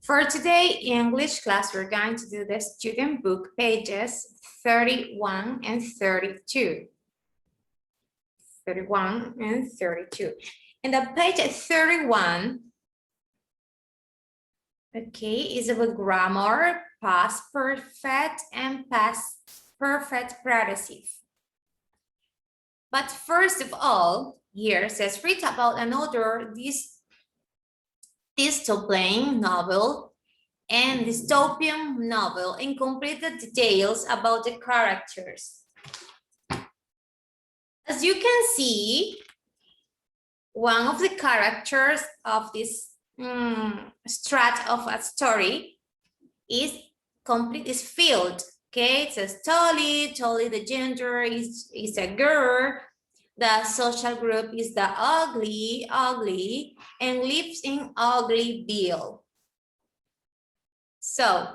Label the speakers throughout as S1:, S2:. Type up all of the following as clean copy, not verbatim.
S1: For today, English class, we're going to do the student book pages 31 and 32. 31 and 32. In the page 31, okay, is about grammar, past perfect, and past perfect participle. But first of all, here says read about another dystopian novel and dystopian novel and complete the details about the characters. As you can see, one of the characters of this strat of a story is filled. Okay, it says Tolly the gender is a girl, the social group is the ugly, and lives in Uglyville. So,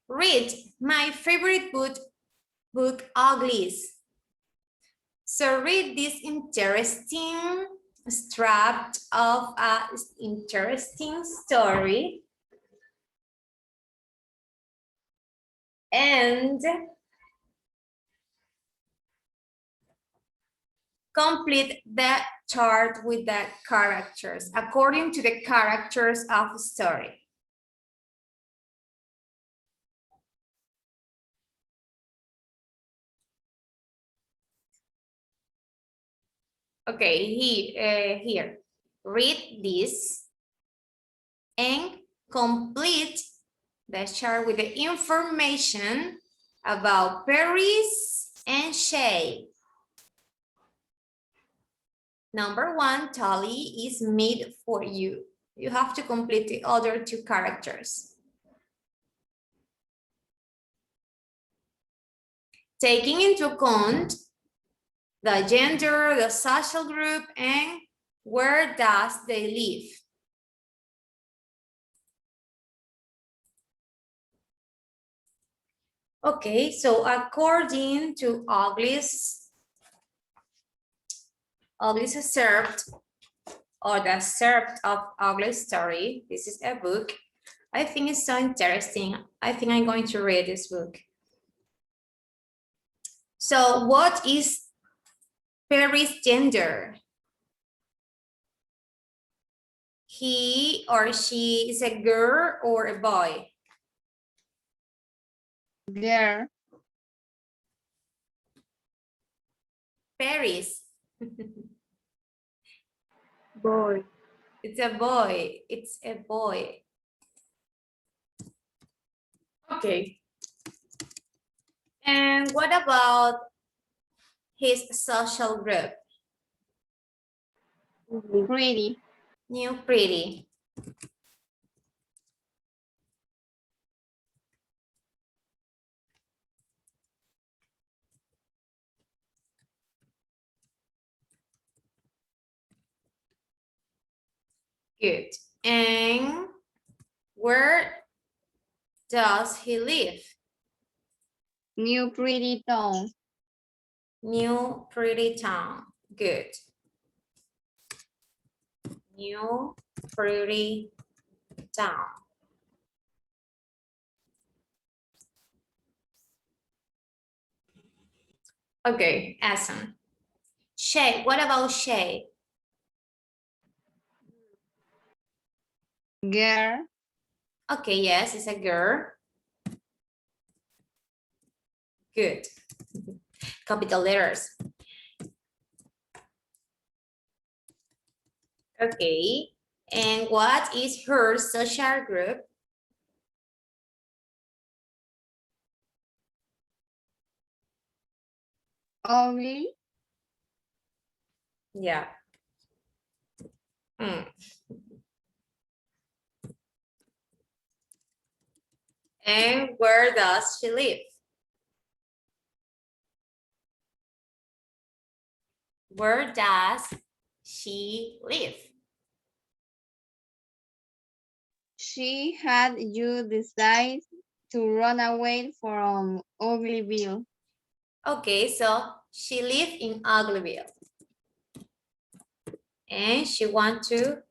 S1: read my favorite book Uglies. So read this interesting extract of an interesting story and complete the chart with the characters according to the characters of the story. Okay, here, read this and complete the chart with the information about Paris and Shay. Number 1, Tolly is made for you. You have to complete the other 2 characters. Taking into account the gender, the social group, and where does they live. Okay, so according to Uglies excerpt, or the excerpt of Uglies story, this is a book. I think it's so interesting. I think I'm going to read this book. So what is Perry's gender? He or she is a girl or a boy?
S2: Girl.
S1: Paris.
S2: Boy.
S1: It's a boy. It's a boy. Okay. And what about his social group?
S2: Pretty.
S1: New pretty. Good. And where does he live?
S2: New pretty town.
S1: New pretty town. Good. New pretty town. Okay, awesome. Shay, what about Shay?
S2: Girl.
S1: Okay, yes, it's a girl. Good. Capital letters. Okay. And what is her social group?
S2: Ugly.
S1: Yeah. And where does she live? Where does she live?
S2: She had you decide to run away from Uglyville.
S1: Okay, so she lives in Uglyville. And she wants to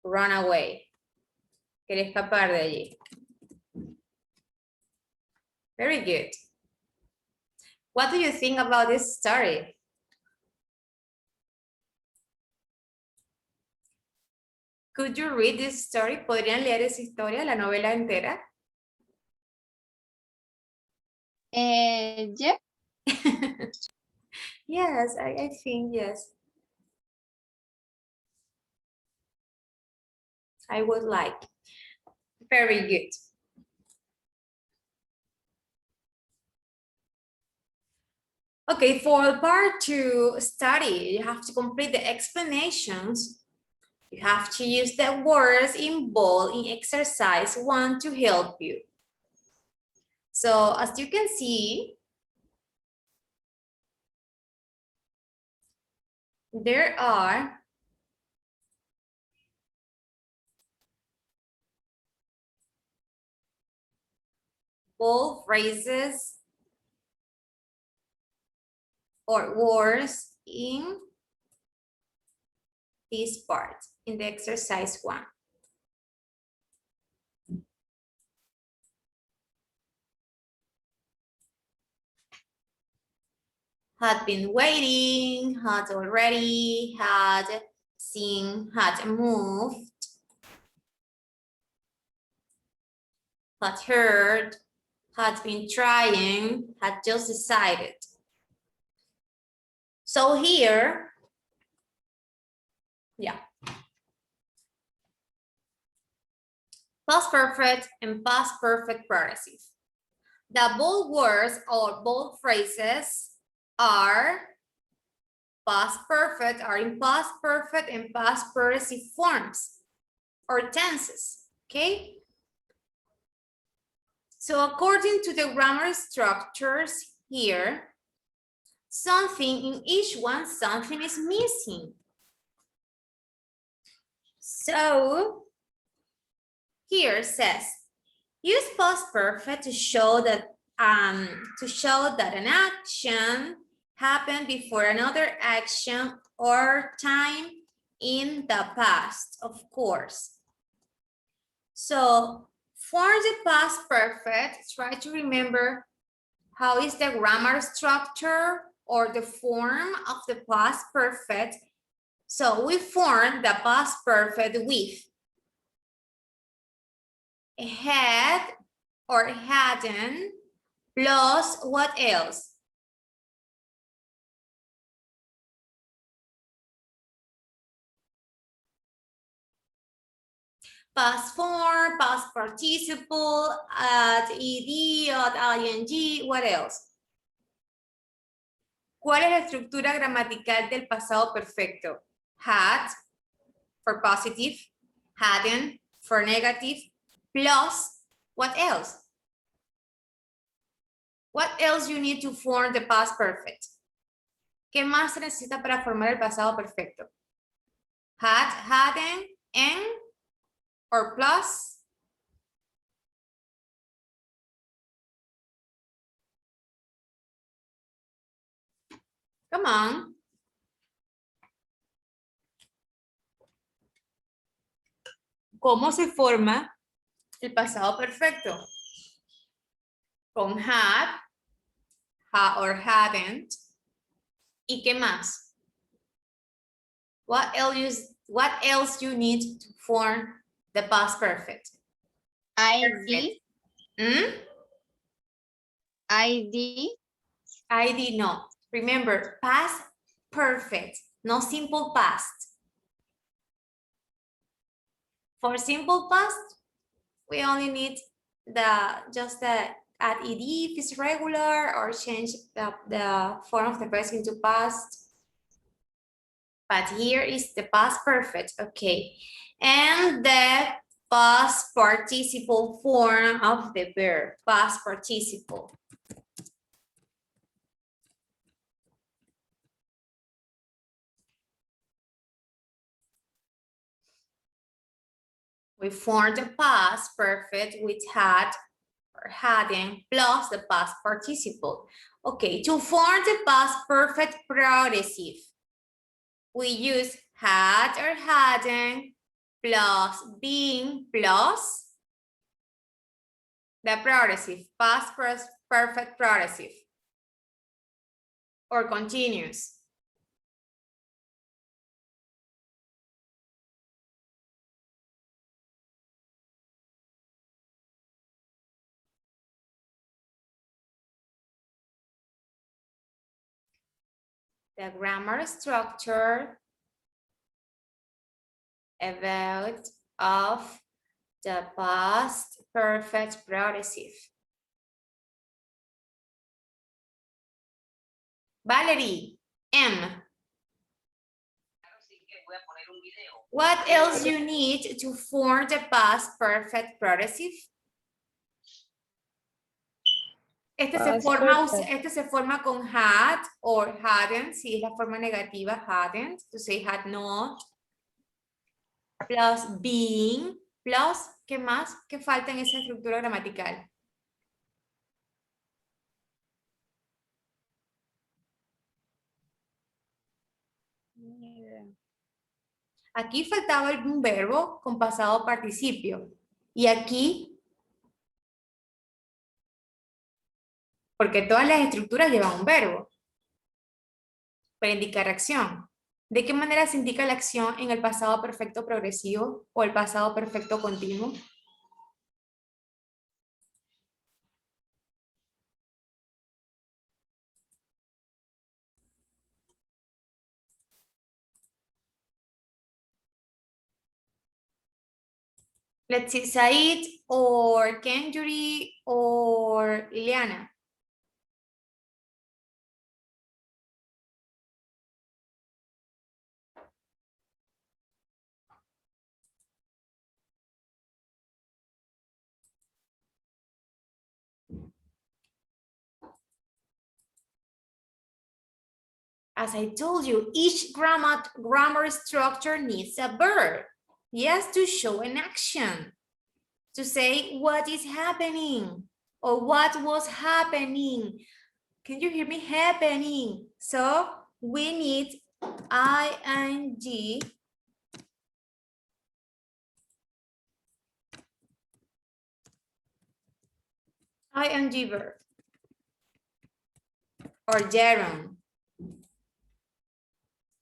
S1: run away. Quería escapar de allí. Very good. What do you think about this story? Could you read this story? ¿Podrían leer esa historia, la novela entera?
S2: Yeah.
S1: Yes, I think yes. I would like. Very good. Okay, for part 2 study, you have to complete the explanations. You have to use the words in bold in exercise 1 to help you. So as you can see, there are bold phrases or words in this part, in the exercise 1. Had been waiting, had already, had seen, had moved, had heard, had been trying, had just decided. So here, yeah. Past perfect and past perfect progressive. The bold words or bold phrases are past perfect, are in past perfect and past progressive forms or tenses, okay? So according to the grammar structures here, something in each one, something is missing. So here says, use past perfect to show that an action happened before another action or time in the past, of course. So for the past perfect, try to remember how is the grammar structure or the form of the past perfect. So we form the past perfect with had or hadn't plus what else? Past form, past participle, at ed, at ing, what else? ¿Cuál es la estructura gramatical del pasado perfecto? Had for positive, hadn't for negative, plus what else? What else you need to form the past perfect? ¿Qué más se necesita para formar el pasado perfecto? Had, hadn't, and, or plus? Come on. ¿Cómo se forma el pasado perfecto? Con had or hadn't. ¿Y qué más? What else you need to form the past perfect?
S2: ID.
S1: Hmm?
S2: ID.
S1: ID, no. Remember, past perfect, no simple past. For simple past, we only need just the add ed if it's regular or change the form of the present into past. But here is the past perfect, okay. And the past participle form of the verb, past participle. We form the past perfect with had or hadn't plus the past participle. Okay, to form the past perfect progressive, we use had or hadn't plus being plus the progressive, past perfect progressive, or continuous. The grammar structure about of the past perfect progressive. Valerie, M. What else you need to form the past perfect progressive? Este se forma con had or hadn't, si es la forma negativa, hadn't, to say had not, plus being, plus, ¿qué más? ¿Qué falta en esa estructura gramatical? Aquí faltaba algún verbo con pasado participio. Y aquí, porque todas las estructuras llevan un verbo para indicar acción. ¿De qué manera se indica la acción en el pasado perfecto progresivo o el pasado perfecto continuo? Let's see, Said or Kenjuri or Liliana. As I told you, each grammar structure needs a verb. Yes, to show an action. To say what is happening or what was happening. Can you hear me? Happening. So we need ing. ing verb. Or gerund.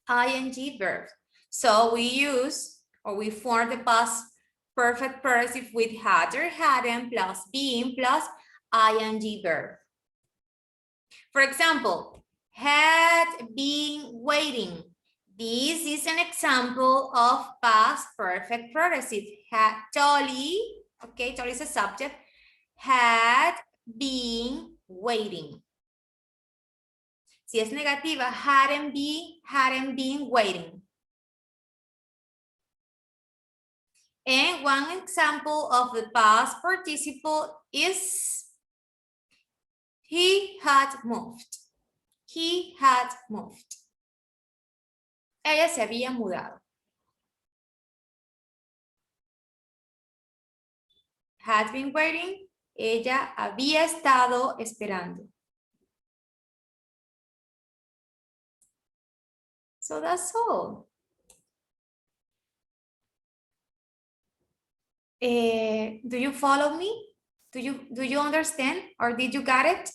S1: ing verb. So we use or we form the past perfect progressive with had or hadn't plus being plus ing verb. For example, had been waiting. This is an example of past perfect progressive. Had Tolly, okay, Tolly is a subject, had been waiting. Si es negativa, hadn't been waiting. And one example of the past participle is he had moved. He had moved. Ella se había mudado. Had been waiting. Ella había estado esperando. So that's all. Do you follow me? Do you understand or did you get it?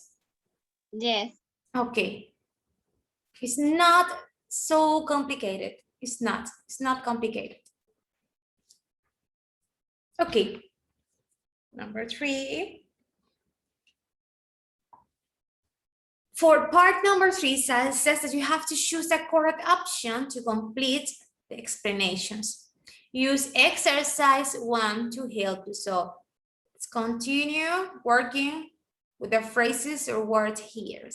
S2: Yes.
S1: Okay. It's not so complicated. It's not complicated. Okay. Number 3. For part number 3 says that you have to choose the correct option to complete the explanations. Use exercise 1 to help you. So let's continue working with the phrases or words here.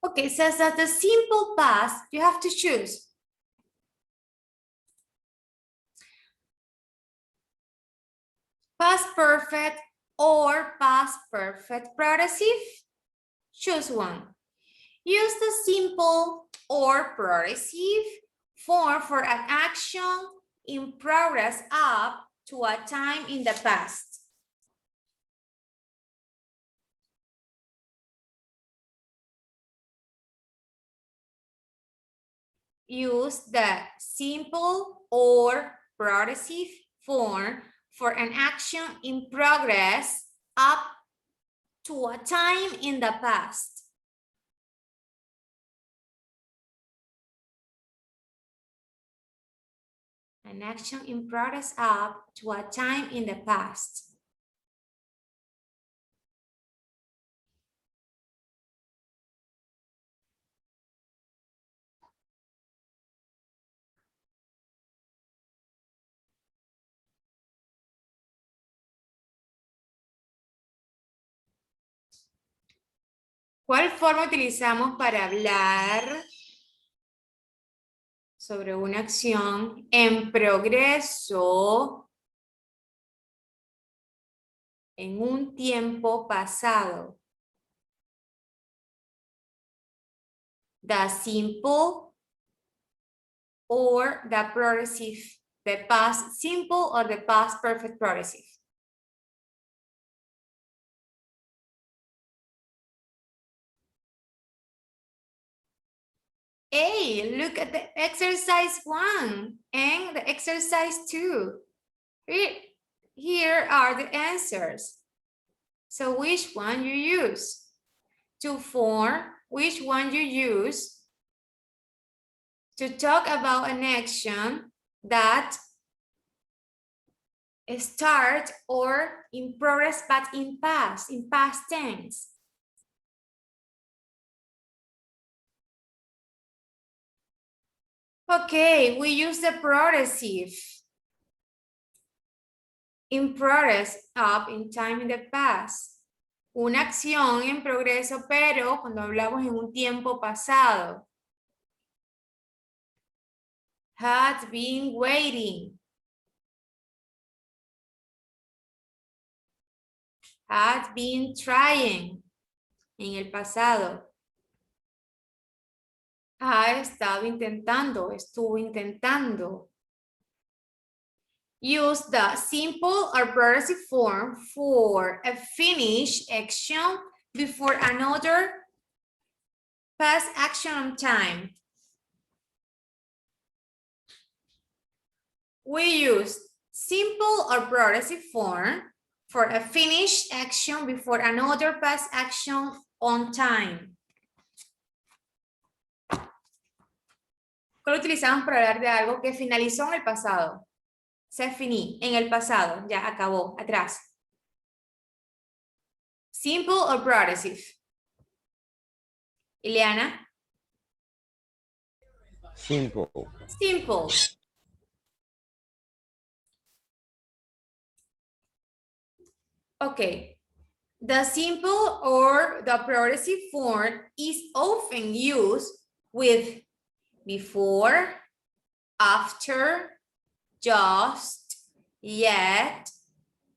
S1: Okay, it says that the simple past, you have to choose. Past perfect or past perfect progressive. Choose one. Use the simple or progressive form for an action in progress up to a time in the past. Use the simple or progressive form for an action in progress up to a time in the past. An action in progress up to a time in the past. ¿Cuál forma utilizamos para hablar sobre una acción en progreso en un tiempo pasado? The simple or the progressive, the past simple or the past perfect progressive. Hey, look at the exercise 1 and the exercise 2. Here are the answers. So which one you use? To form, which one you use to talk about an action that start or in progress but in past tense. Okay, we use the progressive. In progress, up in time in the past. Una acción en progreso, pero cuando hablamos en un tiempo pasado. Had been waiting. Had been trying. En el pasado. Ha estado intentando, estuvo intentando. Use the simple or progressive form for a finished action before another past action on time. We use simple or progressive form for a finished action before another past action on time. ¿Cuál utilizamos para hablar de algo que finalizó en el pasado? Se finí, en el pasado, ya acabó, atrás. Simple or progressive? Ileana?
S3: Simple.
S1: Simple. Okay. The simple or the progressive form is often used with before, after, just, yet,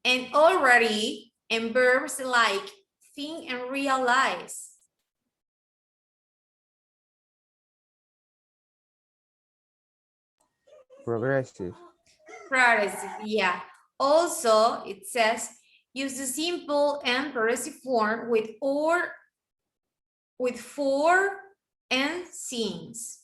S1: and already, and verbs like think and realize.
S3: Progressive.
S1: Progressive, yeah. Also, it says use the simple and progressive form with or, with for, and since.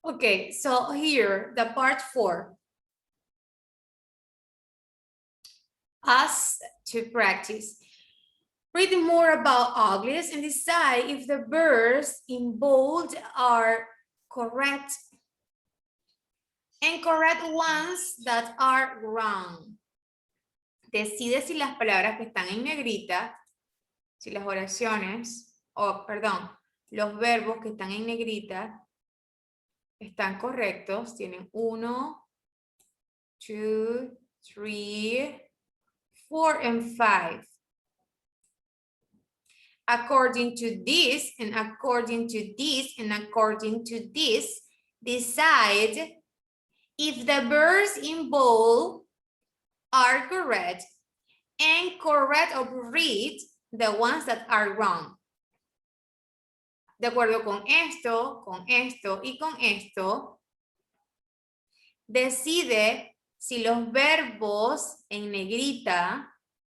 S1: Okay, so here, the part 4. Us to practice. Read more about uglies and decide if the verbs in bold are correct and correct ones that are wrong. Decide si las palabras que están en negrita, si las oraciones, o perdón, los verbos que están en negrita están correctos. Tienen 1, 2, 3, 4, and 5. According to this, and according to this, and according to this, decide if the verbs in bold are correct and correct or read the ones that are wrong. De acuerdo con esto y con esto, decide si los verbos en negrita,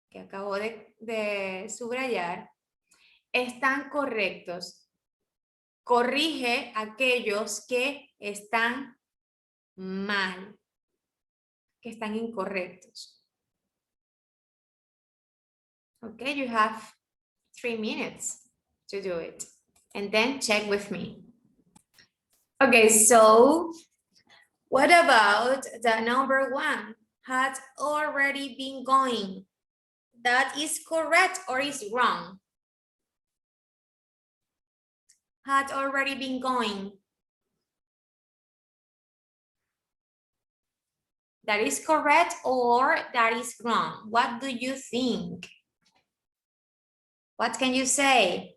S1: que acabo de subrayar, están correctos. Corrige aquellos que están mal, que están incorrectos. Okay, you have 3 minutes to do it. And then check with me. Okay, so what about the number 1? Had already been going. That is correct or is wrong? Had already been going. That is correct or that is wrong? What do you think? What can you say?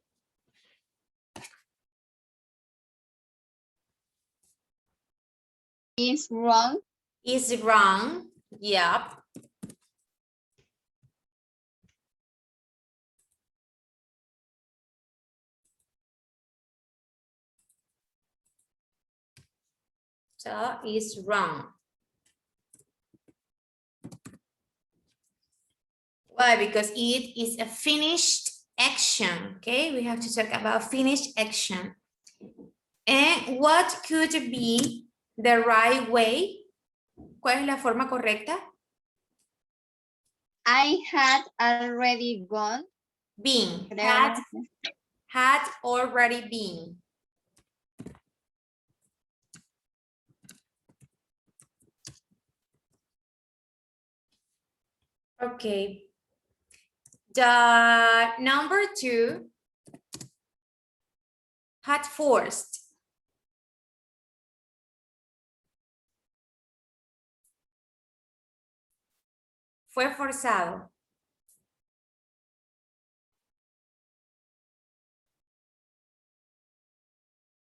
S2: Is wrong.
S1: Is wrong. Yep. So is wrong. Why? Because it is a finished action. Okay, we have to talk about finished action. And what could be the right way? ¿Cuál es la forma correcta?
S2: I had already gone.
S1: Been.
S2: Creo.
S1: Had already been. Okay. The number 2, had forced. Fue forzado.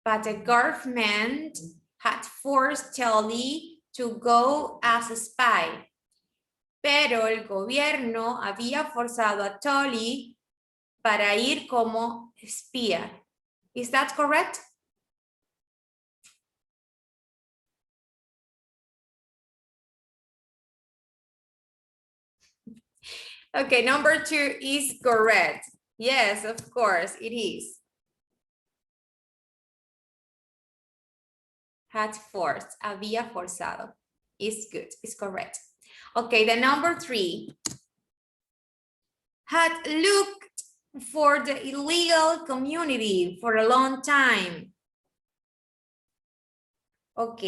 S1: But the government had forced Telly to go as a spy. Pero el gobierno había forzado a Tully para ir como espía. Is that correct? Okay, number 2 is correct. Yes, of course, it is. Had forced, había forzado. Is good, is correct. Okay, the number 3. Had looked for the illegal community for a long time. Ok,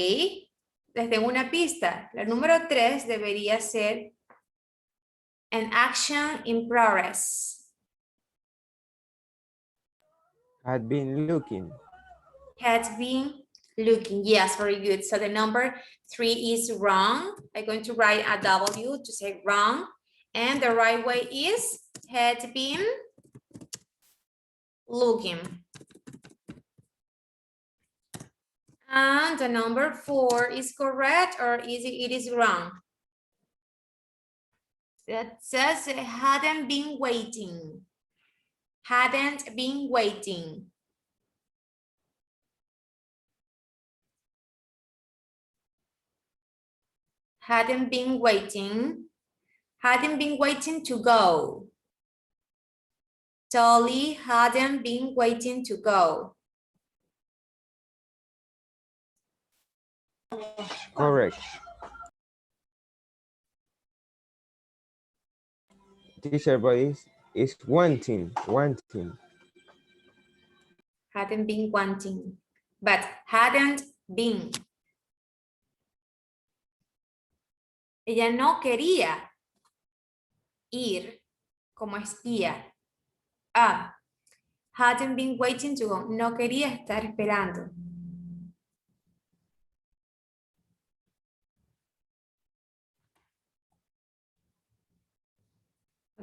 S1: les tengo una pista. La número 3 debería ser an action in progress.
S3: Had been looking.
S1: Had been looking. Yes, very good. So the number 3 is wrong. I'm going to write a W to say wrong. And the right way is had been looking. And the number 4 is correct or is it is wrong? That says it hadn't been waiting. Hadn't been waiting. Hadn't been waiting. Hadn't been waiting to go. Dolly hadn't been waiting to go.
S3: Correct. Teacher, but is wanting.
S1: Hadn't been wanting, but hadn't been. Ella no quería ir como espía. Ah, hadn't been waiting to go. No quería estar esperando.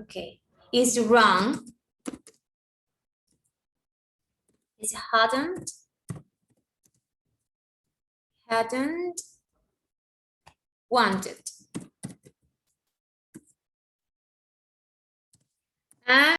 S1: Okay, is wrong. Is hadn't wanted. And